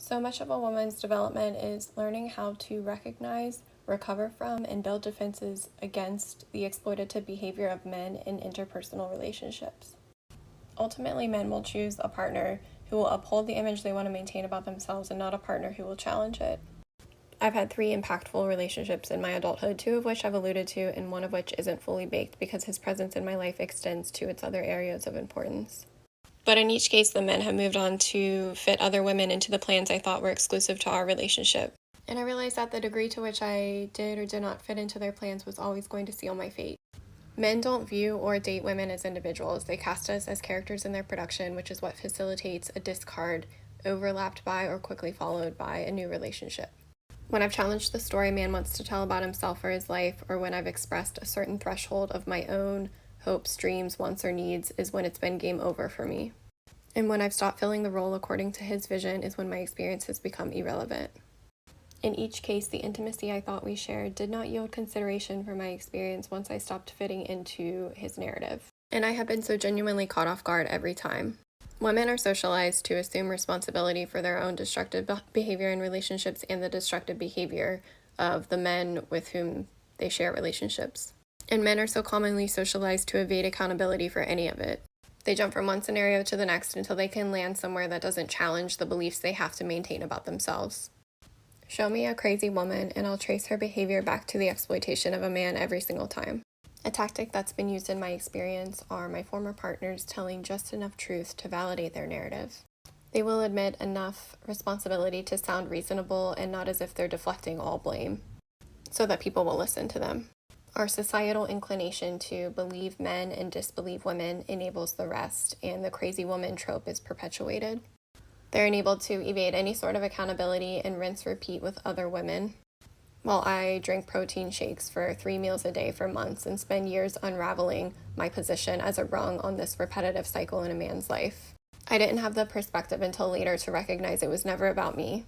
So much of a woman's development is learning how to recognize, recover from, and build defenses against the exploitative behavior of men in interpersonal relationships. Ultimately, men will choose a partner who will uphold the image they want to maintain about themselves and not a partner who will challenge it. I've had 3 impactful relationships in my adulthood, 2 of which I've alluded to, and 1 of which isn't fully baked because his presence in my life extends to its other areas of importance. But in each case, the men have moved on to fit other women into the plans I thought were exclusive to our relationship. And I realized that the degree to which I did or did not fit into their plans was always going to seal my fate. Men don't view or date women as individuals. They cast us as characters in their production, which is what facilitates a discard overlapped by or quickly followed by a new relationship. When I've challenged the story a man wants to tell about himself or his life, or when I've expressed a certain threshold of my own hopes, dreams, wants, or needs, is when it's been game over for me. And when I've stopped filling the role according to his vision is when my experience has become irrelevant. In each case, the intimacy I thought we shared did not yield consideration for my experience once I stopped fitting into his narrative. And I have been so genuinely caught off guard every time. Women are socialized to assume responsibility for their own destructive behavior in relationships and the destructive behavior of the men with whom they share relationships. And men are so commonly socialized to evade accountability for any of it. They jump from one scenario to the next until they can land somewhere that doesn't challenge the beliefs they have to maintain about themselves. Show me a crazy woman and I'll trace her behavior back to the exploitation of a man every single time. A tactic that's been used in my experience are my former partners telling just enough truth to validate their narrative. They will admit enough responsibility to sound reasonable and not as if they're deflecting all blame, so that people will listen to them. Our societal inclination to believe men and disbelieve women enables the rest, and the crazy woman trope is perpetuated. They're enabled to evade any sort of accountability and rinse-repeat with other women, while I drink protein shakes for 3 meals a day for months and spend years unraveling my position as a rung on this repetitive cycle in a man's life. I didn't have the perspective until later to recognize it was never about me.